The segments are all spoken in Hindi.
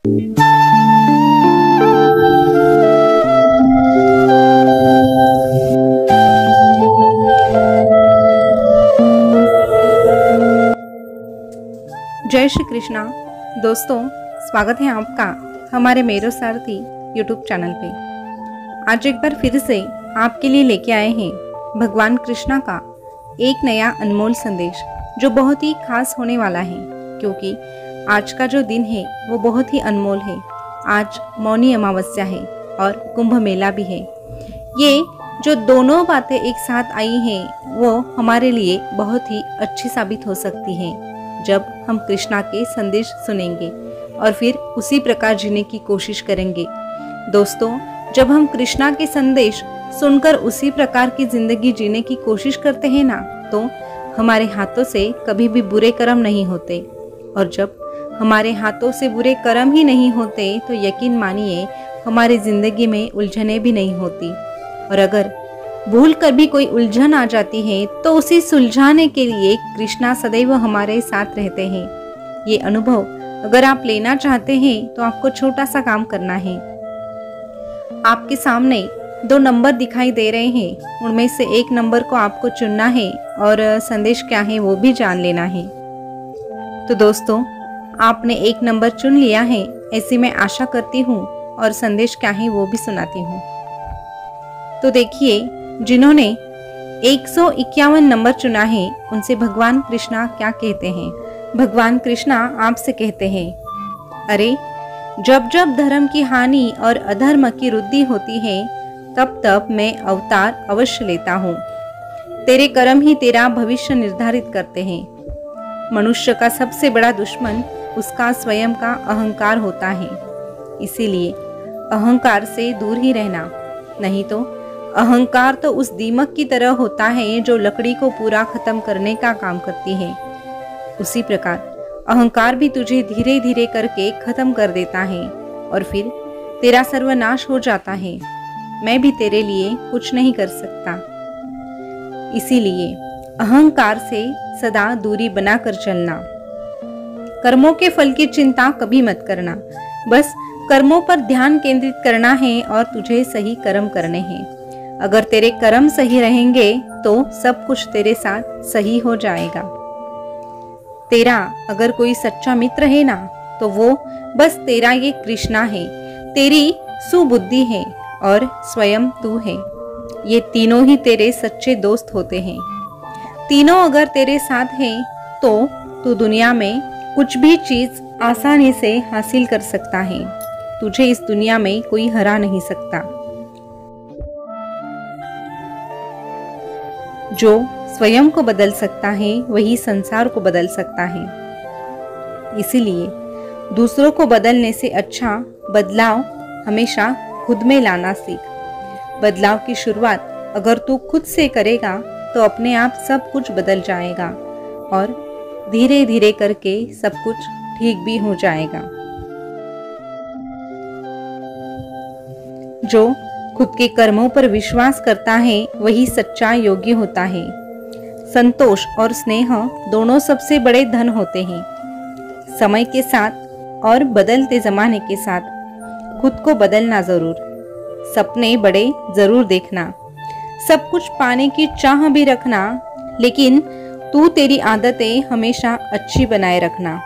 जय श्री कृष्णा। दोस्तों, स्वागत है आपका हमारे मेरो सारथी यूट्यूब चैनल पे। आज एक बार फिर से आपके लिए लेके आए हैं भगवान कृष्णा का एक नया अनमोल संदेश, जो बहुत ही खास होने वाला है, क्योंकि आज का जो दिन है वो बहुत ही अनमोल है। आज मौनी अमावस्या है और कुंभ मेला भी है। ये जो दोनों बातें एक साथ आई हैं वो हमारे लिए बहुत ही अच्छी साबित हो सकती हैं जब हम कृष्णा के संदेश सुनेंगे और फिर उसी प्रकार जीने की कोशिश करेंगे। दोस्तों, जब हम कृष्णा के संदेश सुनकर उसी प्रकार की जिंदगी जीने की कोशिश करते हैं ना, तो हमारे हाथों से कभी भी बुरे कर्म नहीं होते। और जब हमारे हाथों से बुरे कर्म ही नहीं होते तो यकीन मानिए हमारी जिंदगी में उलझने भी नहीं होती। और अगर भूल कर भी कोई उलझन आ जाती है तो उसे सुलझाने के लिए कृष्णा सदैव हमारे साथ रहते हैं। ये अनुभव अगर आप लेना चाहते हैं तो आपको छोटा सा काम करना है। आपके सामने 2 नंबर दिखाई दे रहे हैं, उनमें से एक नंबर को आपको चुनना है और संदेश क्या है वो भी जान लेना है। तो दोस्तों, आपने एक नंबर चुन लिया है, ऐसी मैं आशा करती हूँ, और संदेश क्या है वो भी सुनाती हूँ। तो देखिए, जिन्होंने 151 नंबर चुना है उनसे भगवान कृष्णा क्या कहते हैं। भगवान कृष्णा आपसे कहते हैं, अरे जब जब धर्म की हानि और अधर्म की वृद्धि होती है तब तब मैं अवतार अवश्य लेता हूँ। तेरे कर्म ही तेरा भविष्य निर्धारित करते हैं। मनुष्य का सबसे बड़ा दुश्मन उसका स्वयं का अहंकार होता है, इसीलिए अहंकार से दूर ही रहना। नहीं तो अहंकार तो उस दीमक की तरह होता है जो लकड़ी को पूरा खत्म करने का काम करती है। उसी प्रकार अहंकार भी तुझे धीरे धीरे करके खत्म कर देता है और फिर तेरा सर्वनाश हो जाता है। मैं भी तेरे लिए कुछ नहीं कर सकता। इसीलिए अहंकार से सदा दूरी बनाकर चलना। कर्मों के फल की चिंता कभी मत करना, बस कर्मों पर ध्यान केंद्रित करना है और तुझे सही कर्म करने हैं। अगर तेरे कर्म सही रहेंगे तो सब कुछ तेरे साथ सही हो जाएगा। तेरा अगर कोई सच्चा मित्र है ना, तो वो बस तेरा ये कृष्णा है, तेरी सुबुद्धि है और स्वयं तू है। ये तीनों ही तेरे सच्चे दोस्त होते हैं। तीनों अगर तेरे साथ हैं तो तू दुनिया में कुछ भी चीज आसानी से हासिल कर सकता है। तुझे इस दुनिया में कोई हरा नहीं सकता। जो स्वयं को बदल सकता है वही संसार को बदल सकता है। इसीलिए दूसरों को बदलने से अच्छा बदलाव हमेशा खुद में लाना सीख। बदलाव की शुरुआत अगर तू खुद से करेगा तो अपने आप सब कुछ बदल जाएगा और धीरे धीरे करके सब कुछ ठीक भी हो जाएगा। जो खुद के कर्मों पर विश्वास करता है वही सच्चा योगी होता है। संतोष और स्नेह दोनों सबसे बड़े धन होते हैं। समय के साथ और बदलते जमाने के साथ खुद को बदलना जरूर। सपने बड़े जरूर देखना। सब कुछ पाने की चाह भी रखना, लेकिन तू तेरी आदतें हमेशा अच्छी बनाए रखना।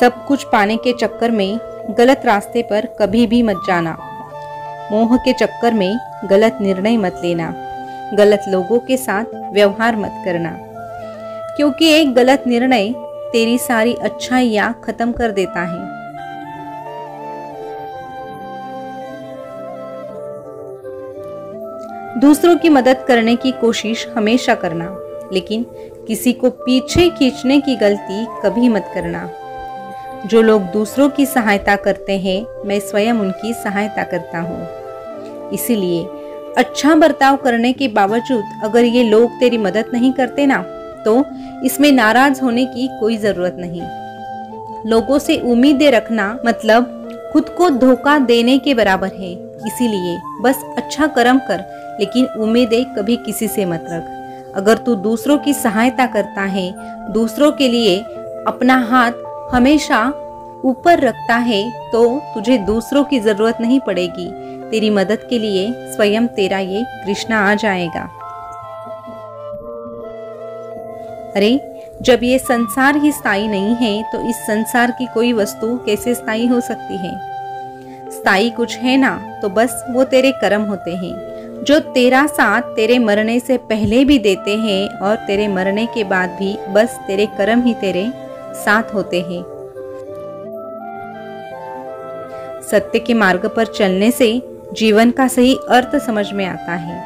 सब कुछ पाने के चक्कर में गलत रास्ते पर कभी भी मत जाना। मोह के चक्कर में गलत निर्णय मत लेना। गलत लोगों के साथ व्यवहार मत करना, क्योंकि एक गलत निर्णय तेरी सारी अच्छाइयां खत्म कर देता है। दूसरों की मदद करने की कोशिश हमेशा करना, लेकिन किसी को पीछे खींचने की गलती कभी मत करना। जो लोग दूसरों की सहायता करते हैं, मैं स्वयं उनकी सहायता करता हूँ। इसीलिए अच्छा बर्ताव करने के बावजूद अगर ये लोग तेरी मदद नहीं करते ना, तो इसमें नाराज होने की कोई जरूरत नहीं। लोगों से उम्मीदें रखना मतलब खुद को धोखा देने के बराबर है। इसीलिए बस अच्छा कर्म कर, लेकिन उम्मीदें कभी किसी से मत रख। अगर तू दूसरों की सहायता करता है, दूसरों के लिए अपना हाथ हमेशा ऊपर रखता है तो तुझे दूसरों की जरूरत नहीं पड़ेगी। तेरी मदद के लिए स्वयं तेरा ये कृष्णा आ जाएगा। अरे जब ये संसार ही स्थायी नहीं है तो इस संसार की कोई वस्तु कैसे स्थायी हो सकती है। स्थायी कुछ है ना तो बस वो तेरे कर्म होते हैं, जो तेरा साथ तेरे मरने से पहले भी देते हैं और तेरे मरने के बाद भी बस तेरे कर्म ही तेरे साथ होते हैं। सत्य के मार्ग पर चलने से जीवन का सही अर्थ समझ में आता है।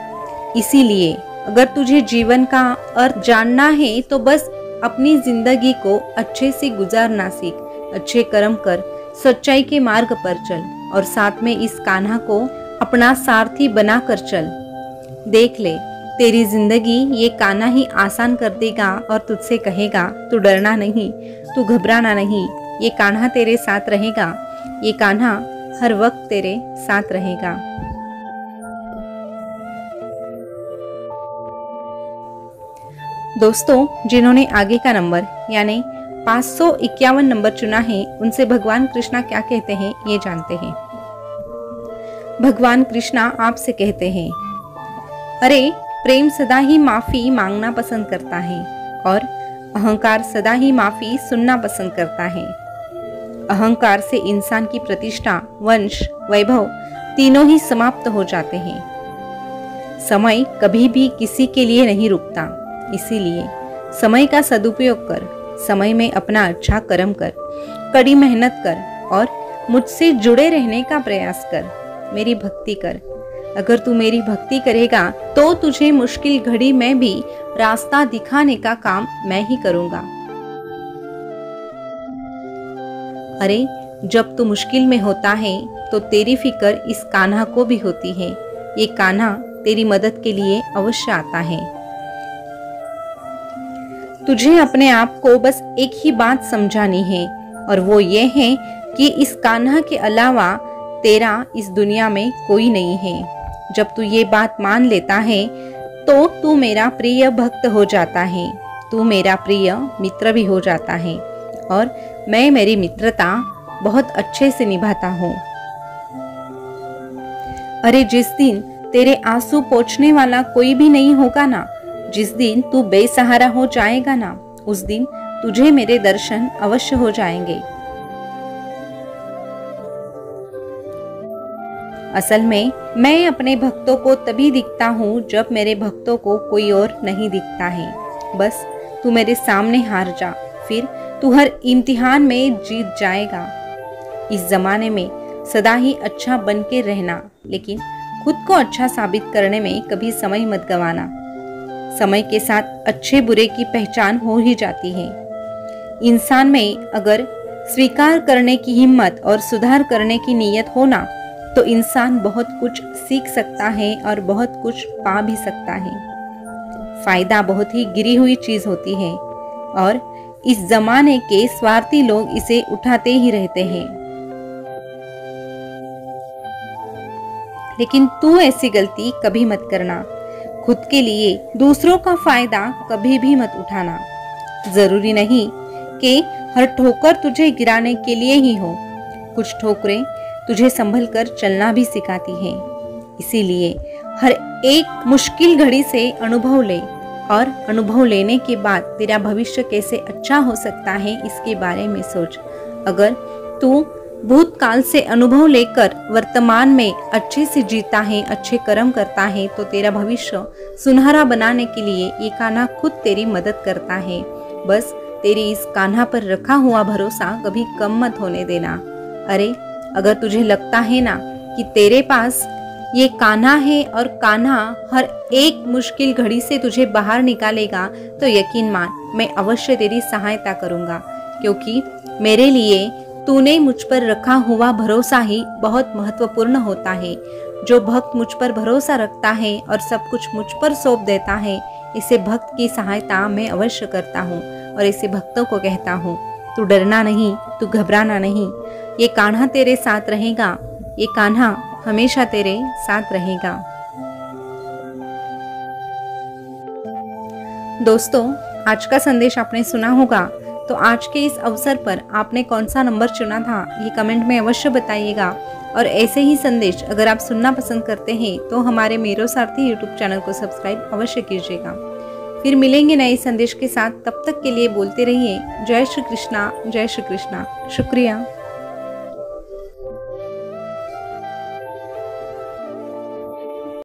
इसीलिए अगर तुझे जीवन का अर्थ जानना है तो बस अपनी जिंदगी को अच्छे से गुजारना सीख, अच्छे कर्म कर, सच्चाई के मार्ग पर चल और साथ में इस कान्हा को अपना सारथी बनाकर चल। देख ले, तेरी जिंदगी ये कान्हा ही आसान कर देगा और तुझसे कहेगा तू डरना नहीं, तू घबराना नहीं, ये कान्हा तेरे साथ रहेगा, ये कान्हा हर वक्त तेरे साथ रहेगा। दोस्तों, जिन्होंने आगे का नंबर यानी 551 नंबर चुना है, उनसे भगवान कृष्णा क्या कहते हैं ये जानते हैं। भगवान कृष्णा आपसे कहते हैं, अरे प्रेम सदा ही माफी मांगना पसंद करता है और अहंकार सदा ही माफी सुनना पसंद करता है। अहंकार से इंसान की प्रतिष्ठा, वंश, वैभव तीनों ही समाप्त हो जाते हैं। समय कभी भी किसी के लिए नहीं रुकता, इसीलिए समय का सदुपयोग कर, समय में अपना अच्छा कर्म कर, कड़ी मेहनत कर और मुझसे जुड़े रहने का प्रयास कर, मेरी भक्ति कर। अगर तू मेरी भक्ति करेगा तो तुझे मुश्किल घड़ी में भी रास्ता दिखाने का काम मैं ही करूंगा। अरे जब तू मुश्किल में होता है तो तेरी फिक्र इस कान्हा को भी होती है। ये कान्हा तेरी मदद के लिए अवश्य आता है। तुझे अपने आप को बस एक ही बात समझानी है और वो ये है कि इस कान्हा के अलावा तेरा इस दुनिया में कोई नहीं है। जब तू ये बात मान लेता है तो तू मेरा प्रिय भक्त हो जाता है, तू मेरा प्रिय मित्र भी हो जाता है और मैं मेरी मित्रता बहुत अच्छे से निभाता हूँ। अरे जिस दिन तेरे आंसू पोंछने वाला कोई भी नहीं होगा ना, जिस दिन तू बेसहारा हो जाएगा ना, उस दिन तुझे मेरे दर्शन अवश्य हो जाएंगे। असल में मैं अपने भक्तों को तभी दिखता हूँ जब मेरे भक्तों को कोई और नहीं दिखता है। बस तू मेरे सामने हार जा, फिर तू हर इम्तिहान में जीत जाएगा। इस जमाने में सदा ही अच्छा बन के रहना, लेकिन खुद को अच्छा साबित करने में कभी समय मत गंवाना। समय के साथ अच्छे बुरे की पहचान हो ही जाती है। इंसान में अगर स्वीकार करने की हिम्मत और सुधार करने की नीयत हो ना, तो इंसान बहुत कुछ सीख सकता है और बहुत कुछ पा भी सकता है। फायदा बहुत ही गिरी हुई चीज होती है और इस जमाने के स्वार्थी लोग इसे उठाते ही रहते हैं। लेकिन तू ऐसी गलती कभी मत करना। खुद के लिए दूसरों का फायदा कभी भी मत उठाना। जरूरी नहीं कि हर ठोकर तुझे गिराने के लिए ही हो। कुछ ठोकरें तुझे संभल कर चलना भी सिखाती है। इसीलिए हर एक मुश्किल घड़ी से अनुभव ले और अनुभव लेने के बाद तेरा भविष्य कैसे अच्छा हो सकता है इसके बारे में सोच। अगर तू भूतकाल से अनुभव लेकर वर्तमान में अच्छे से जीता है, अच्छे कर्म करता है, तो तेरा भविष्य सुनहरा बनाने के लिए ये कान्हा खुद तेरी मदद करता है। बस तेरी इस कान्हा पर रखा हुआ भरोसा कभी कम मत होने देना। अरे अगर तुझे लगता है ना कि तेरे पास ये कान्हा है और कान्हा हर एक मुश्किल घड़ी से तुझे बाहर निकालेगा, तो यकीन मान मैं अवश्य तेरी सहायता करूंगा, क्योंकि मेरे लिए तूने मुझ पर रखा हुआ भरोसा ही बहुत महत्वपूर्ण होता है। जो भक्त मुझ पर भरोसा रखता है और सब कुछ मुझ पर सौंप देता है, इसे भक्त की सहायता मैं अवश्य करता हूँ और इसे भक्तों को कहता हूँ, तू डरना नहीं, तू घबराना नहीं, ये कान्हा तेरे साथ रहेगा, ये कान्हा हमेशा तेरे साथ रहेगा। दोस्तों, आज का संदेश आपने सुना होगा तो आज के इस अवसर पर आपने कौन सा नंबर चुना था, ये कमेंट में अवश्य बताइएगा। और ऐसे ही संदेश अगर आप सुनना पसंद करते हैं तो हमारे मेरो सारथी यूट्यूब चैनल को सब्सक्राइब अवश्य कीजिएगा। फिर मिलेंगे नए संदेश के साथ, तब तक के लिए बोलते रहिए जय श्री कृष्णा, जय श्री कृष्णा। शुक्रिया।